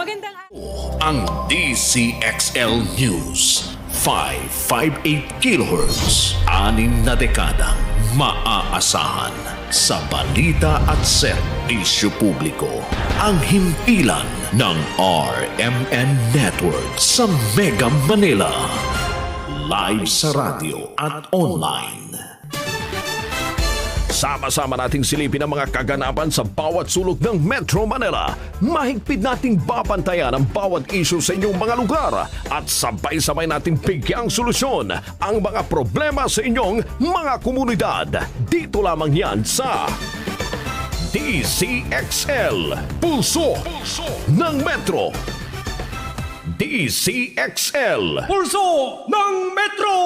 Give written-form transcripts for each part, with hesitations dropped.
Magandang Ang DCXL News 558 kHz 6 na dekadang maaasahan sa balita at serbisyo publiko. Ang himpilan ng RMN Network sa Mega Manila. Live sa radyo at online. Sama-sama nating silipin ang mga kaganapan sa bawat sulok ng Metro Manila. Mahigpit nating babantayan ang bawat issue sa inyong mga lugar at sabay-sabay nating bigyang solusyon ang mga problema sa inyong mga komunidad. Dito lamang yan sa DCXL, Pulso ng Metro. DCXL, Pulso ng Metro!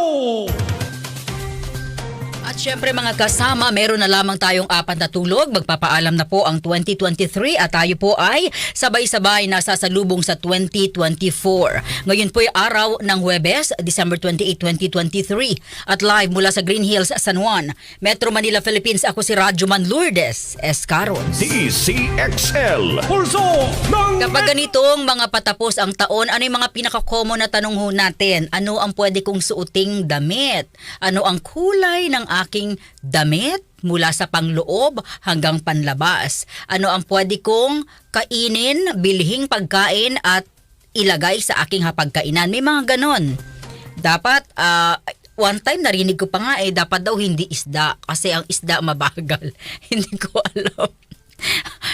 At syempre mga kasama, meron na lamang tayong 4 na tulog. Magpapaalam na po ang 2023 at tayo po ay sabay-sabay nasasalubong sa 2024. Ngayon po ay araw ng Huwebes, December 28, 2023. At live mula sa Green Hills, San Juan, Metro Manila, Philippines. Ako si Radyoman Lourdes Escaros. DCXL, Pulso ng Kapag ganitong mga patapos ang taon, ano yung mga pinaka-common na tanong ho natin? Ano ang pwede kong suoting damit? Ano ang kulay ng aking damit mula sa pangloob hanggang panlabas? Ano ang pwede kong kainin, bilhing pagkain at ilagay sa aking hapagkainan? May mga ganon. Dapat, one time narinig ko pa nga dapat daw hindi isda kasi ang isda mabagal. Hindi ko alam.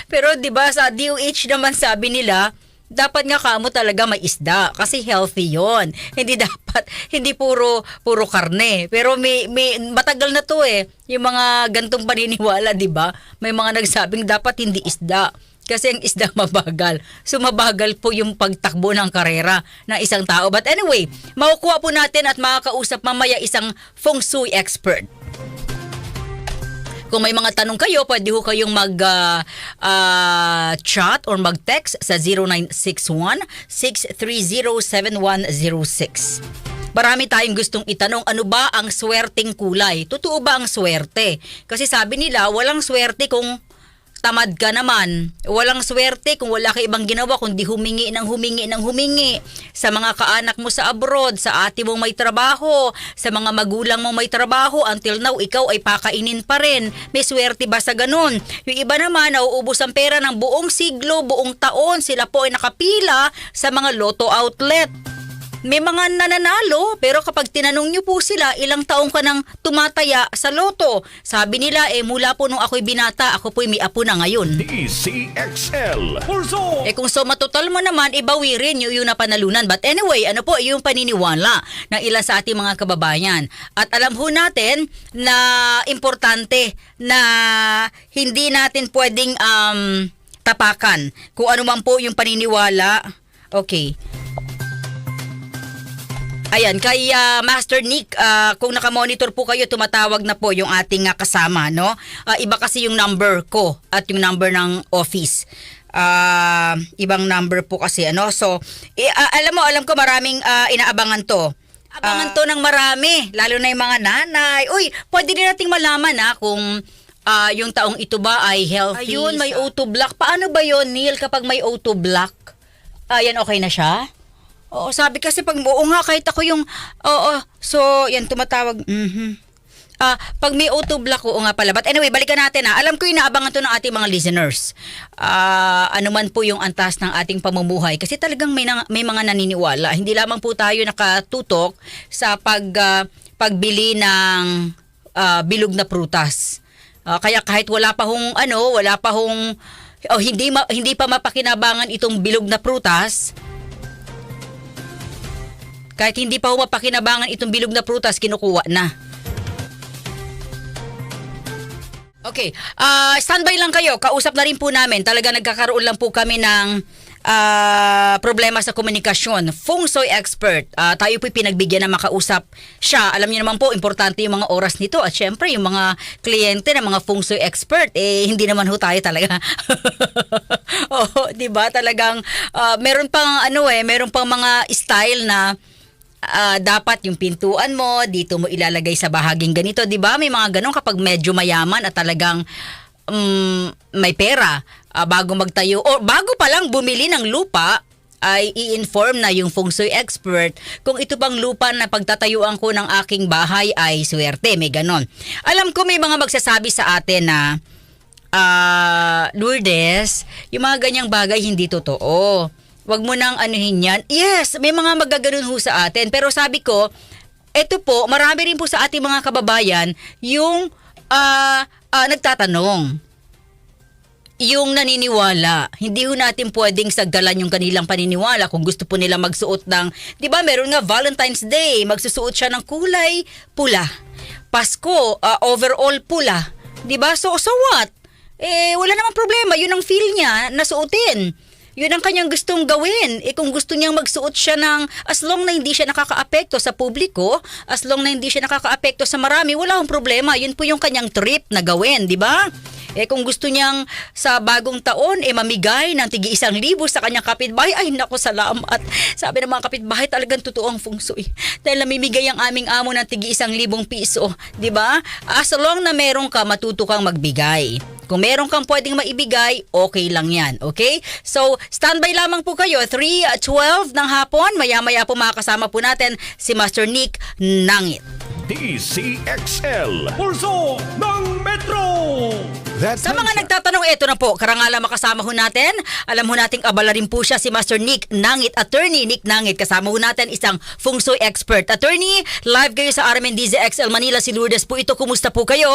Pero 'di ba sa DOH naman sabi nila, dapat nga kamo talaga may isda kasi healthy 'yon. Hindi puro karne. Pero may matagal na 'to yung mga gantong paniniwala, 'di ba? May mga nagsabing dapat hindi isda kasi ang isda mabagal. So mabagal po yung pagtakbo ng karera ng isang tao. But anyway, makukuha po natin at makakausap mamaya isang feng shui expert. Kung may mga tanong kayo, pwede ho kayong mag-chat or mag-text sa 0961-630-7106. Marami tayong gustong itanong, ano ba ang swerteng kulay? Totoo ba ang swerte? Kasi sabi nila, walang swerte kung tamad ka naman. Walang swerte kung wala ka ibang ginawa kundi humingi sa mga kaanak mo sa abroad, sa ate mong may trabaho, sa mga magulang mong may trabaho, until now ikaw ay pakainin pa rin. May swerte ba sa ganun? Yung iba naman, nauubos ang pera ng buong siglo, buong taon, sila po ay nakapila sa mga lotto outlet. May mga nananalo, pero kapag tinanong niyo po sila, ilang taong ka nang tumataya sa loto? Sabi nila, mula po nung ako'y binata, ako po'y may apo na ngayon. DCXL, Pulso! Kung suma total mo naman, ibawi rin yung napanalunan. But anyway, ano po, yung paniniwala ng ilan sa ating mga kababayan. At alam ho natin na importante na hindi natin pwedeng tapakan kung ano man po yung paniniwala. Okay. Ayan, kay Master Nick, kung nakamonitor po kayo, tumatawag na po yung ating kasama, no? Iba kasi yung number ko at yung number ng office. Ibang number po kasi, ano? So, alam ko maraming inaabangan to. Abangan to ng marami, lalo na yung mga nanay. Uy, pwede din nating malaman kung yung taong ito ba ay healthy. Ayun, may O2 block. Paano ba yon, Neil, kapag may O2 block? Ayan, okay na siya? Oo, sabi kasi pag kahit ako yung, so, yan, tumatawag, pag may O2 block, oo nga pala. But anyway, balikan natin Alam ko yung naabangan to ng ating mga listeners. Ano man po yung antas ng ating pamumuhay. Kasi talagang may mga naniniwala. Hindi lamang po tayo nakatutok sa pagbili ng bilog na prutas. Kaya kahit wala pa hong, hindi pa mapakinabangan itong bilog na prutas, kahit hindi pa mapakinabangan itong bilog na prutas, kinukuha na. Okay, standby lang kayo. Kausap na rin po namin. Talaga nagkakaroon lang po kami ng problema sa komunikasyon. Feng Shui expert. Tayo po'y pinagbigyan na makausap siya. Alam niyo naman po, importante yung mga oras nito. At syempre, yung mga kliyente ng mga Feng Shui expert, hindi naman ho tayo talaga. Diba? Talagang, meron pang mga style na dapat yung pintuan mo, dito mo ilalagay sa bahaging ganito. Diba? May mga ganun kapag medyo mayaman at talagang may pera. Bago magtayo o bago pa lang bumili ng lupa, ay i-inform na yung feng shui expert kung ito bang lupa na pagtatayuan ko ng aking bahay ay swerte, may ganon. Alam ko may mga magsasabi sa atin na Lourdes, yung mga ganyang bagay hindi totoo. Wag mo nang anuhin yan. Yes, may mga magaganon ho sa atin. Pero sabi ko, eto po, marami rin po sa ating mga kababayan yung nagtatanong. Yung naniniwala. Hindi ho natin pwedeng sagdalan yung kanilang paniniwala kung gusto po nila magsuot ng, di ba meron nga Valentine's Day, magsusuot siya ng kulay pula. Pasko, overall pula. Di ba? So what? Wala namang problema. Yun ang feel niya na suotin. Yun ang kanyang gustong gawin. Kung gusto niyang magsuot siya ng, as long na hindi siya nakakaapekto sa publiko, as long na hindi siya nakakaapekto sa marami, wala akong problema. Yun po yung kanyang trip na gawin, di ba? Kung gusto niyang sa bagong taon, mamigay ng tig 1,000 sa kanyang kapitbahay, ay naku, salamat. Sabi ng mga kapitbahay, talagang totoo ang feng shui. Dahil namimigay ang aming amo ng tig 1,000 piso, di ba? As long na meron ka, matuto kang magbigay. Kung meron kang pwedeng maibigay, okay lang yan. Okay? So, standby lamang po kayo. 3:12 ng hapon. Maya-maya po makakasama po natin si Master Nick Nangit. DCXL. Pulso ng Metro. Sa mga nagtatanong, eto na po, karangalan makasama ho natin. Alam ho nating abala rin po siya si Master Nick Nangit, Attorney Nick Nangit. Kasama ho natin isang feng shui expert. Attorney, live kayo sa RMN DZXL Manila. Si Lourdes po ito. Kumusta po kayo?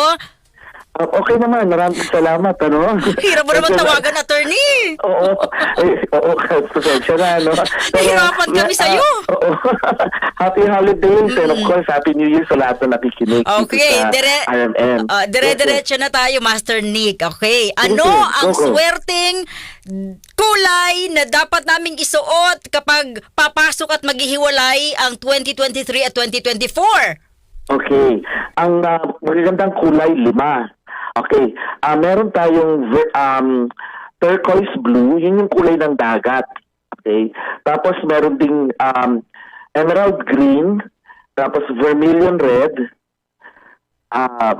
Okay naman, maraming salamat, ano? Hirap mo naman tawagan, attorney. Oo, pasensya na, no? Nahirapan kami sa'yo. Oo. Happy holidays and of course, Happy New Year sa lahat na nakikinig Okay, dito sa RMN. dire-diretso na tayo, Master Nick. Okay, ano Okay, ang go. swerteng kulay na dapat naming isuot kapag papasok at maghihiwalay ang 2023 at 2024? Okay, ang magagandang kulay, 5. Okay, meron tayong turquoise blue, yun yung kulay ng dagat. Okay, tapos meron ding emerald green, tapos vermilion red,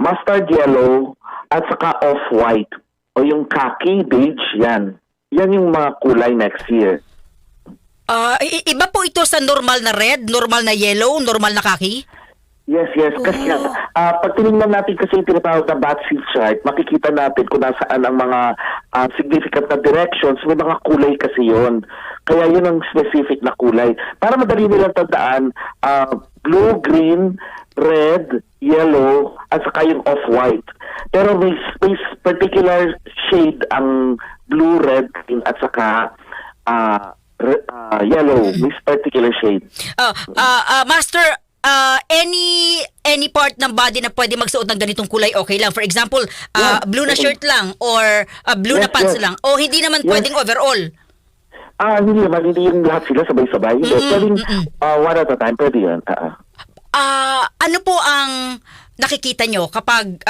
mustard yellow, at saka off-white. O yung khaki, beige, yan. Yan yung mga kulay next year. Iba po ito sa normal na red, normal na yellow, normal na khaki? Yes. Kasi pag tinignan natin kasi yung tinatawag na Batsil chart, makikita natin kung nasaan ang mga significant na directions. May mga kulay kasi yon. Kaya yun ang specific na kulay. Para madali nilang tandaan, blue, green, red, yellow, at saka yung off-white. Pero may particular shade ang blue, red, green, at saka yellow. May particular shade. Master, any part ng body na pwede magsuot ng ganitong kulay, okay lang. For example, blue na shirt lang or blue na pants lang. O hindi naman pwedeng overall. Hindi naman. Hindi yung lahat sila sabay-sabay. Pwedeng one at a time. Pwede yan. Ano po ang nakikita nyo kapag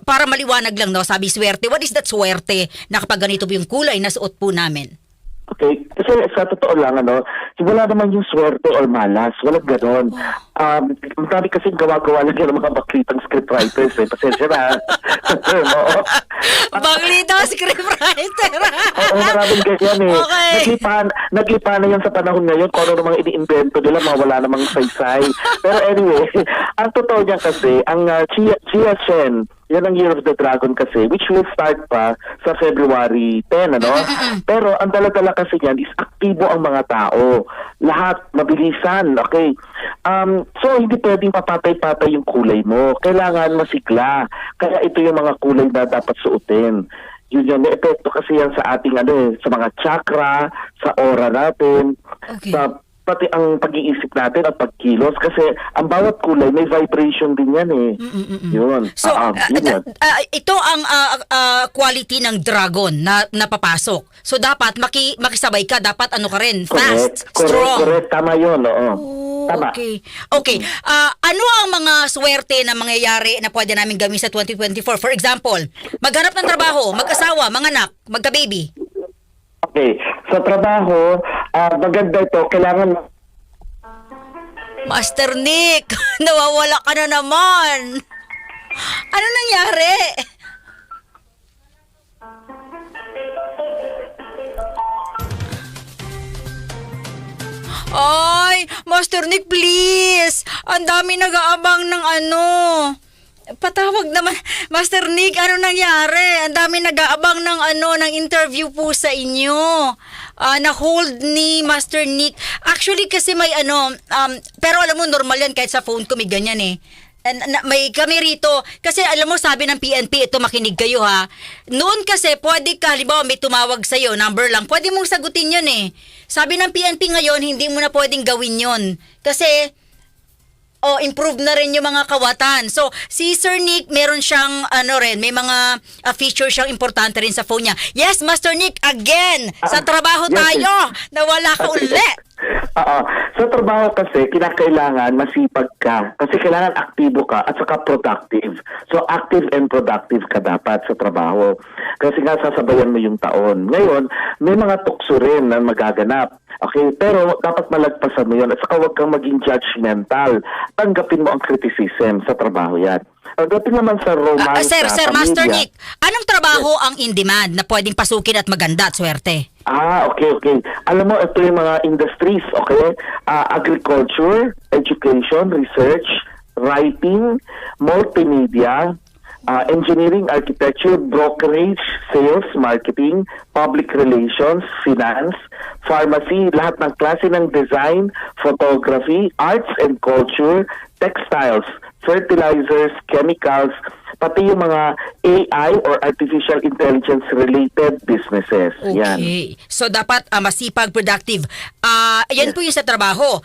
para maliwanag lang, no? Sabi swerte. What is that swerte na kapag ganito po yung kulay na suot po namin? Okay, kasi sa totoo lang, wala naman yung swerte or malas. Walang ganon. Marami kasi gawa-gawa lang yan ng mga baklitang scriptwriters. Pasensya na. Baklitang scriptwriter. Oo, maraming ganyan eh. Okay. Naglipa na yan sa panahon ngayon kung ano namang ini-invento nila, wala namang saysay. Pero anyway, ang totoo niya kasi, ang Chia Chen, yan ang Year of the Dragon kasi, which will start pa sa February 10, Pero ang dala-dala kasi yan is aktibo ang mga tao. Lahat, mabilisan, okay? So, hindi pwedeng papatay-patay yung kulay mo. Kailangan masigla. Kaya ito yung mga kulay na dapat suotin. Yun yan, may epekto kasi yan sa ating, sa mga chakra, sa aura natin, Okay. sa pati ang pag-iisip natin at pagkilos kasi ang bawat kulay may vibration din yan eh. Yun. So, Yun yan. ito ang quality ng dragon na napapasok. So, dapat makisabay ka. Dapat ka rin, fast, strong. Correct. Tama yun, oo. Tama. Okay. Ano ang mga swerte na mangyayari na pwede namin gawin sa 2024? For example, maghanap ng trabaho, mag-asawa, manganak, magka-baby. Okay. Sa trabaho, maganda ito. Kailangan Master Nick, nawawala ka na naman. Ano nangyari? Ay, Master Nick, please. Ang dami nag-aabang ng ano. Patawag naman. Master Nick, ano nangyari? Ang dami nag-aabang ng ng interview po sa inyo. Na-hold ni Master Nick. Actually, kasi may pero alam mo, normal yan kahit sa phone ko may ganyan eh. May kami rito, kasi alam mo sabi ng PNP, ito makinig kayo ha. Noon kasi pwede ka, halimbawa may tumawag sa'yo, number lang, pwede mong sagutin yun eh. Sabi ng PNP ngayon, hindi mo na pwedeng gawin yun. Kasi, improve na rin yung mga kawatan. So, si Sir Nick, meron siyang, may mga feature siyang importante rin sa phone niya. Yes, Master Nick, again, sa trabaho yes, tayo, nawala ka ulit. Sa trabaho kasi, kinakailangan masipag ka. Kasi kailangan aktibo ka at saka productive. So, active and productive ka dapat sa trabaho. Kasi nga, sasabayan mo yung taon. Ngayon, may mga tukso rin na magaganap. Okay? Pero, dapat malagpasan mo yun. At saka huwag kang maging judgmental. Tanggapin mo ang criticism sa trabaho yan. Tanggapin naman sa romance, Sir, sa pamilya. Master Nick, anong trabaho ang in-demand na pwedeng pasukin at maganda at swerte? Okay. Alam mo, ito yung mga industries, okay? Agriculture, education, research, writing, multimedia, engineering, architecture, brokerage, sales, marketing, public relations, finance, pharmacy, lahat ng klase ng design, photography, arts and culture, textiles, fertilizers, chemicals, pati yung mga AI or artificial intelligence related businesses. Yan. Okay. So dapat masipag, productive. Yan po yung sa trabaho.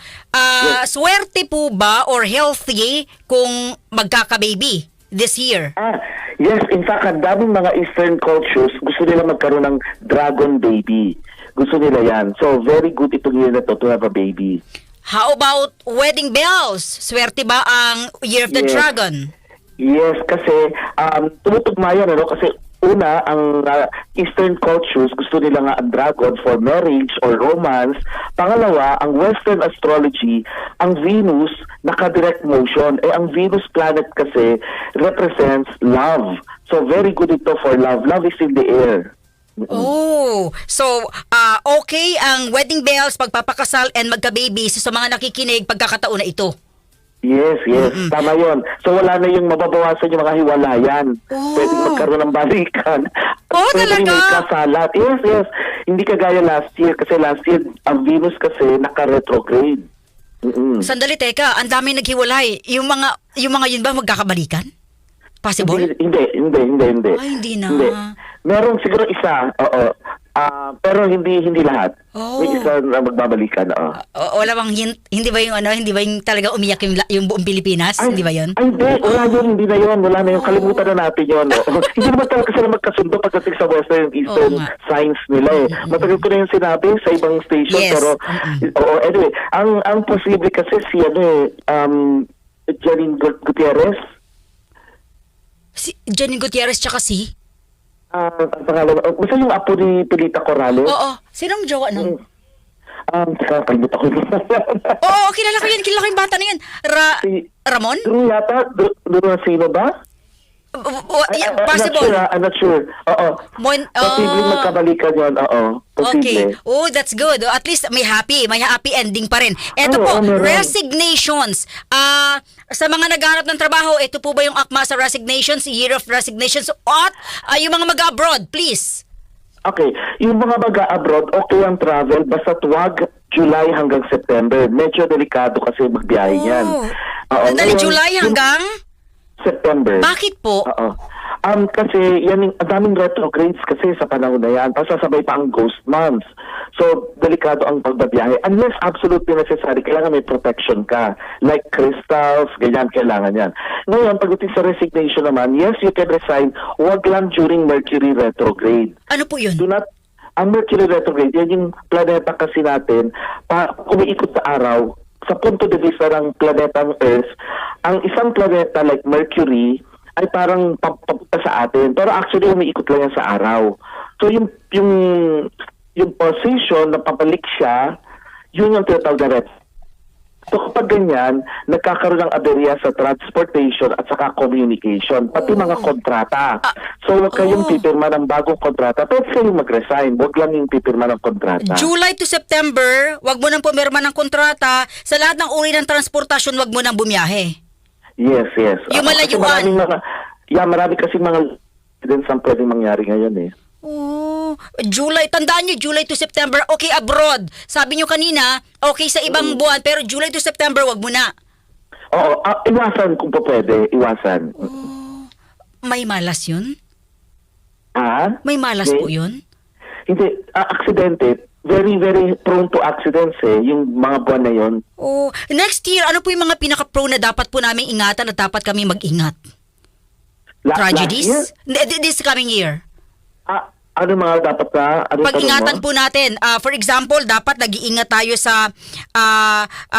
Swerte po ba or healthy kung magkaka-baby this year? Yes, in fact, ang daming mga Eastern cultures gusto nila magkaroon ng dragon baby. Gusto nila yan. So very good itong year na to have a baby. How about wedding bells? Swerte ba ang Year of the Yes. Dragon? Yes, kasi tumutugma yan, kasi una, ang Eastern cultures gusto nila nga ang dragon for marriage or romance. Pangalawa, ang Western astrology, ang Venus naka-direct motion. Ang Venus planet kasi represents love. So very good ito for love. Love is in the air. Oh, so okay ang wedding bells, pagpapakasal and magka-baby sa mga nakikinig pagkakataon na ito. Yes. Tama yon. So wala na yung mababawasan yung mga hiwalayan. Oh. Pwede magkaroon ng balikan. Pwede Talaga? may kasalat. Yes. Hindi kagaya last year. Kasi last year, ang Venus kasi naka-retrograde. Sandali, teka, ang dami naghiwalay. Yung mga yun ba magkakabalikan? Possible? Hindi. Ay, hindi na. Meron siguro isa, oo. Pero hindi lahat. Oh. May isa na magbabalikan, oo. Wala bang hint? Hindi ba yung talaga umiyak yung buong Pilipinas? Hindi ba yun? Ay, hindi na yun. Wala na yun. Kalimutan na natin yun. Hindi naman talaga sila magkasundo pagdating sa Western and Eastern science nila eh. Matagal ko na yung sinabi sa ibang station. Yes. Pero, anyway, ang posible kasi si Janine Gutierrez. Si Janine Gutierrez tsaka si? Ang pangalan, basta yung apo ni Pilita Corrales. Oo. Sinong jowa nun? Kalimutan ko yun. Oo, kilala ko yan. Kilala ko yung bata na yan. Ramon? Doon yata, doon sino ba? Possible. I'm not sure. Oo. Posible magkabalikan yun. Oo. Posible. Okay. Oh, that's good. At least may happy ending pa rin. Ito po, resignations. Sa mga naghahanap ng trabaho, ito po ba yung akma sa resignations, Year of Resignations? At yung mga mag-abroad, please. Okay. Yung mga mag-abroad, okay ang travel, basta wag July hanggang September. Medyo delikado kasi magbiyahe yan. Dali July hanggang? September. Bakit po? Oo. Kasi yan, ang daming retrogrades kasi sa panahon na yan. Tapos sasabay pa ang ghost months. So, delikado ang pagbabiyahe. Unless absolutely necessary, kailangan may protection ka. Like crystals, ganyan, kailangan yan. Ngayon, pagdating sa resignation naman, yes, you can resign. Huwag lang during Mercury retrograde. Ano po yun? Ang Mercury retrograde, yan yung planeta kasi natin, umiikot sa araw. Sa punto de vista ng planetang Earth, ang isang planeta like Mercury ay parang papunta sa atin. Pero actually, umiikot lang yan sa araw. So, yung position na papalik siya, yun yung tinatawag na So kapag ganyan, nagkakaroon ng aberya sa transportation at saka communication, pati mga kontrata. So huwag kayong pipirma ng bagong kontrata. Pwede kayong mag-resign, huwag lang yung pipirma ng kontrata. July to September, wag mo nang pumirma ng kontrata. Sa lahat ng uri ng transportasyon, wag mo nang bumiyahe. Yes. Yung Kasi malayuan. marami kasi mga accidents ang pwedeng mangyari ngayon eh. Oh, July, tandaan nyo, July to September, okay abroad. Sabi nyo kanina, okay sa ibang buwan, pero July to September, wag mo na. Oo, iwasan kung pa pwede, iwasan. May malas yun? Ah? May malas Hindi. po yun? Hindi, aksidente, very, very prone to accidents eh, yung mga buwan na yon. Oh, next year, ano po yung mga pinaka-pro na dapat po namin ingatan at dapat kami mag-ingat? Tragedies? This coming year. Ano mga dapat na? Ano Pag-ingatan po natin. For example, dapat nag-iingat tayo sa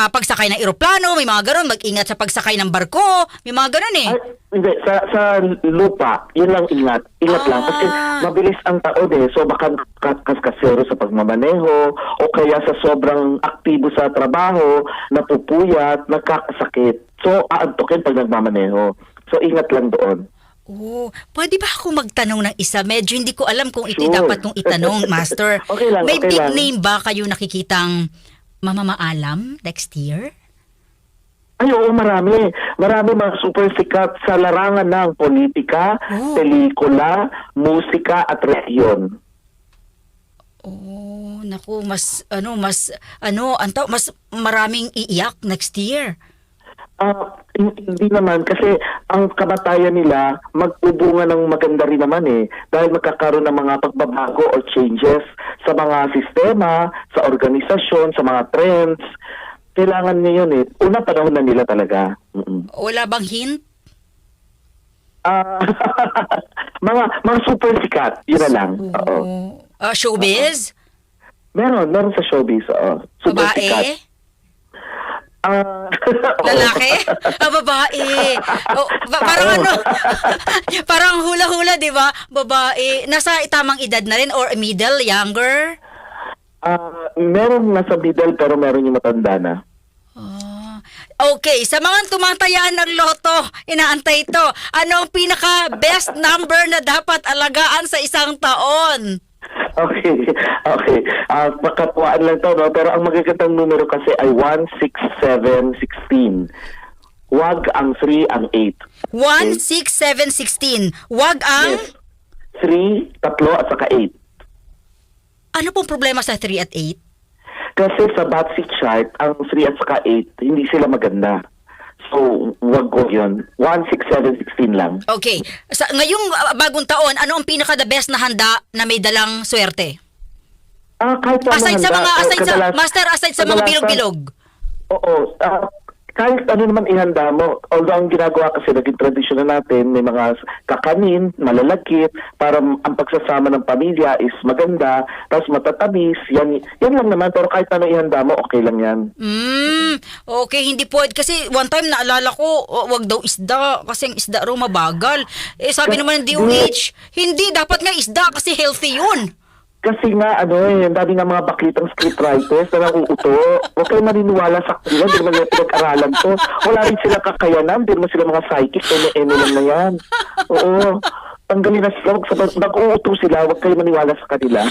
pagsakay ng eroplano, may mga ganun. Mag-ingat sa pagsakay ng barko, may mga ganun eh. Hindi, sa lupa, yun lang ingat. Ingat lang. Kasi mabilis ang taon eh. So baka kaskasero sa pagmamaneho o kaya sa sobrang aktibo sa trabaho, napupuyat, nagkakasakit. So aantukin pag nagmamaneho. So ingat lang doon. Oh, pwede ba ako magtanong ng isa? Medyo hindi ko alam kung ito Sure. dapat kong itanong, Master. Okay lang, May okay big lang. name ba kayo nakikitang mamamaalam next year? Ay, oo, marami. Marami mga super sikat sa larangan ng politika, pelikula, musika at reliyon. Oh, naku, mas maraming iiyak next year. Hindi naman kasi ang kamatayan nila magbubunga ng maganda rin naman eh dahil magkakaroon ng mga pagbabago or changes sa mga sistema, sa organisasyon, sa mga trends. Kailangan niya yun eh. Una panahon na nila talaga. Wala bang hint? mga super sikat. Yun na lang. Oo. Showbiz? Meron sa showbiz. Oo. Super sikat. Babae? Lalaki? Babae. Oh, parang ano? Parang hula-hula, di ba? Babae. Nasa tamang edad na rin or middle, younger? Meron nasa middle pero meron yung matanda na. Okay, sa mga tumatayaan ng loto, inaantay ito. Ano ang pinaka-best number na dapat alagaan sa isang taon? Okay. Pakatuwaan lang to, no? Pero ang magagandang numero kasi ay 1, 6, 7, 16. Wag ang 3, ang 8. 1, 6, 7, 16. Wag ang... Yes. 3, 3 at saka 8. Ano pong problema sa 3 at 8? Kasi sa Batsy chart, ang 3 at saka 8, hindi sila maganda. So, wag ko yun. 1, 6, 7, 16 lang. Okay. Ngayong bagong taon, ano ang pinaka-the best na handa na may dalang swerte? Kahit sa Aside sa mga, aside sa mga kadalasan- bilog-bilog. Oo. Kahit ano naman ihanda mo, although ang ginagawa kasi naging tradisyon na natin, may mga kakanin, malalagkit, para ang pagsasama ng pamilya is maganda, tapos matatamis, yan lang naman, pero kahit ano ihanda mo, okay lang yan. Okay, hindi pwede. Kasi one time naalala ko, wag daw isda, kasi ang isda raw mabagal. Sabi naman ng DOH, hindi, dapat nga isda kasi healthy yun. Kasi nga, ang dami nga mga baklitang scriptwriters na nanguuto. Huwag kayo maniniwala sa kanila, hindi naman nila pinag-aralan to. Wala rin sila kakayanan, hindi naman sila mga psychic, ene lang na yan. Oo. Tanggalin na sila, nag-uuto sila, huwag kayo maniwala sa kanila.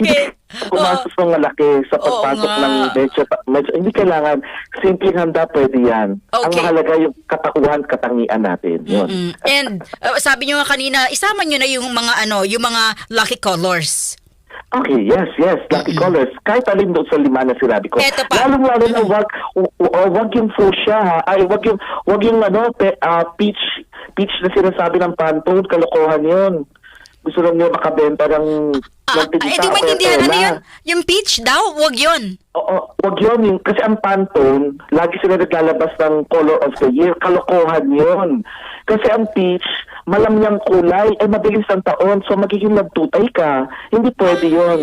Okay. Kumastos ng malaki sa pagpasok nga. ng medyo, hindi kailangan, simpleng handa, pwede yan. Ang Okay. mahalaga yung katauhan, katangian natin. Yun. And sabi nyo nga kanina, isama nyo na yung mga lucky colors. Okay, yes, lucky colors. Kahit alin doon sa 5 na sinabi ko. Eto pa. Lalong-lalo na wag yung fuchsia, ha? Ay, wag yung peach na sinasabi ng Pantone, kalokohan yun. Gusto lang niyo makabenta ng tibita Hindi o maintindihan, ano tela. yun? Yung peach daw, wag yun. Oo, wag yun. Kasi ang Pantone, lagi sila naglalabas ng color of the year. Kalokohan yun. Kasi ang peach, malamyang kulay, ay mabilis ang taon. So magiging nagtutay ka. Hindi pwede yun.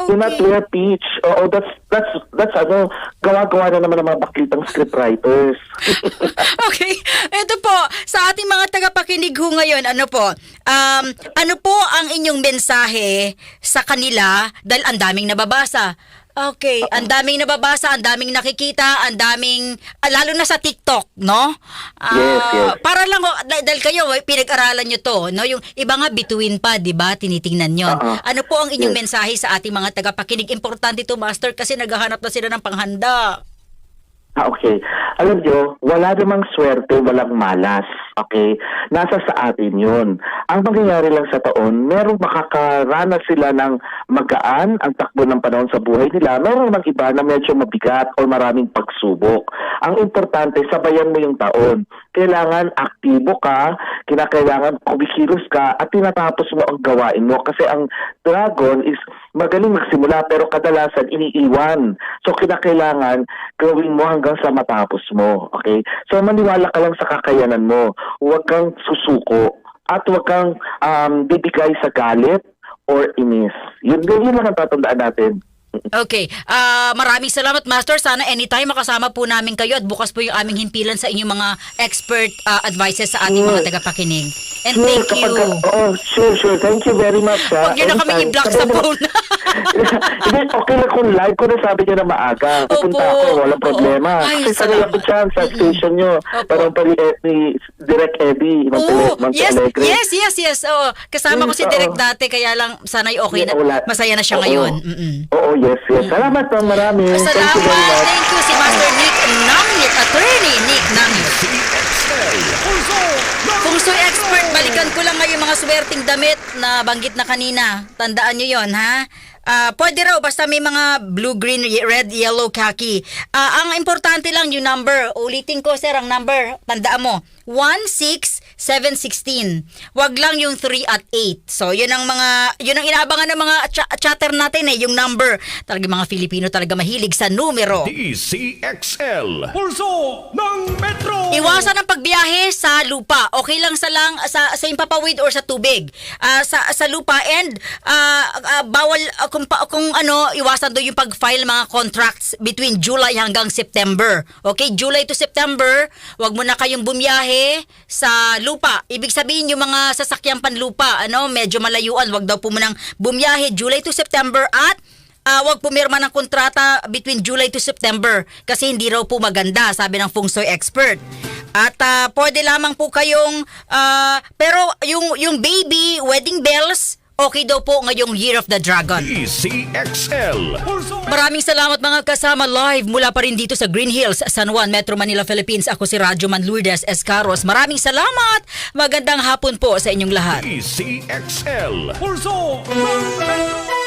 Do not Okay. wear peach. Oo, that's gawa-gawa na naman ng mga baklitang scriptwriters. Okay. Ito po, sa ating mga tagapakinig ho ngayon, ano po ang inyong mensahe sa kanila dahil ang daming nababasa? Okay, ang daming nababasa, ang daming nakikita, ang daming, lalo na sa TikTok, no? Yes. Para lang, dahil kayo, pinag-aralan nyo to, no? Yung iba nga bituin pa, di ba? Tinitingnan nyo. Ano po ang inyong mensahe sa ating mga tagapakinig? Importante to, Master, kasi naghahanap na sila ng panghanda. Okay. Alam nyo, wala namang swerte, walang malas. Okay? Nasa sa atin yun. Ang mangyayari lang sa taon, merong makakaranas sila ng magaan ang takbo ng panahon sa buhay nila. Meron namang iba na medyo mabigat o maraming pagsubok. Ang importante, sabayan mo yung taon. Kailangan aktibo ka, kinakailangan kumikilos ka, at tinatapos mo ang gawain mo. Kasi ang dragon is magaling magsimula pero kadalasan iniiwan. So kinakailangan gawin mo hanggang sa matapos mo. Okay? So maniwala ka lang sa kakayanan mo. Huwag kang susuko at huwag kang bibigay sa galit or inis. Yun lang ang tatandaan natin. Okay. Maraming salamat, Master. Sana anytime makasama po namin kayo at bukas po yung aming himpilan sa inyong mga expert advices sa ating mga tagapakinig. And thank you. Sure. Thank you very much. Huwag nyo na kami i-block sa phone. Hindi, okay lang kung live ko na sabi niyo na maaga. Pupunta ako, walang problema. Ay, Kasi sanay ako dyan sa station nyo. Parang pali ni Direk Eddie. Yes. Kasama ko si Direk dati, kaya lang sana'y okay na. Masaya na siya ngayon. Oo, yes. Salamat po, marami. Salamat. Thank you si Master Nick Nangit, Attorney Nick Nangit. Fungsoy expert, balikan ko lang ngayon mga swerting damit na banggit na kanina. Tandaan nyo yon, ha? Pwede raw, basta may mga blue, green, red, yellow, khaki. Ang importante lang yung number. Ulitin ko, sir, ang number. Tandaan mo, 16716. Wag lang yung 3 at 8. So, yun ang inaabangan ng mga chatter natin yung number. Talaga mga Filipino talaga mahilig sa numero. DCXL. Pulso ng Metro! Iwasan ang pagbiyahe sa lupa. Okay lang sa impapawid or sa tubig. Sa lupa and bawal kung iwasan do yung pag-file mga contracts between July hanggang September. Okay, July to September, wag mo na kayong bumiyahe sa lupa. Ibig sabihin yung mga sasakyang panlupa, medyo malayuan, wag daw po munang bumiyahe July to September at wag pumirma ng kontrata between July to September kasi hindi raw po maganda, sabi ng Fungsoy expert. At pwede lamang po kayong pero yung baby wedding bells okay daw po ngayong Year of the Dragon. DCXL. Maraming salamat mga kasama live mula pa rin dito sa Green Hills, San Juan, Metro Manila, Philippines. Ako si Radyo Man Lourdes Escaros. Maraming salamat. Magandang hapon po sa inyong lahat. DCXL. Pulso ng Metro!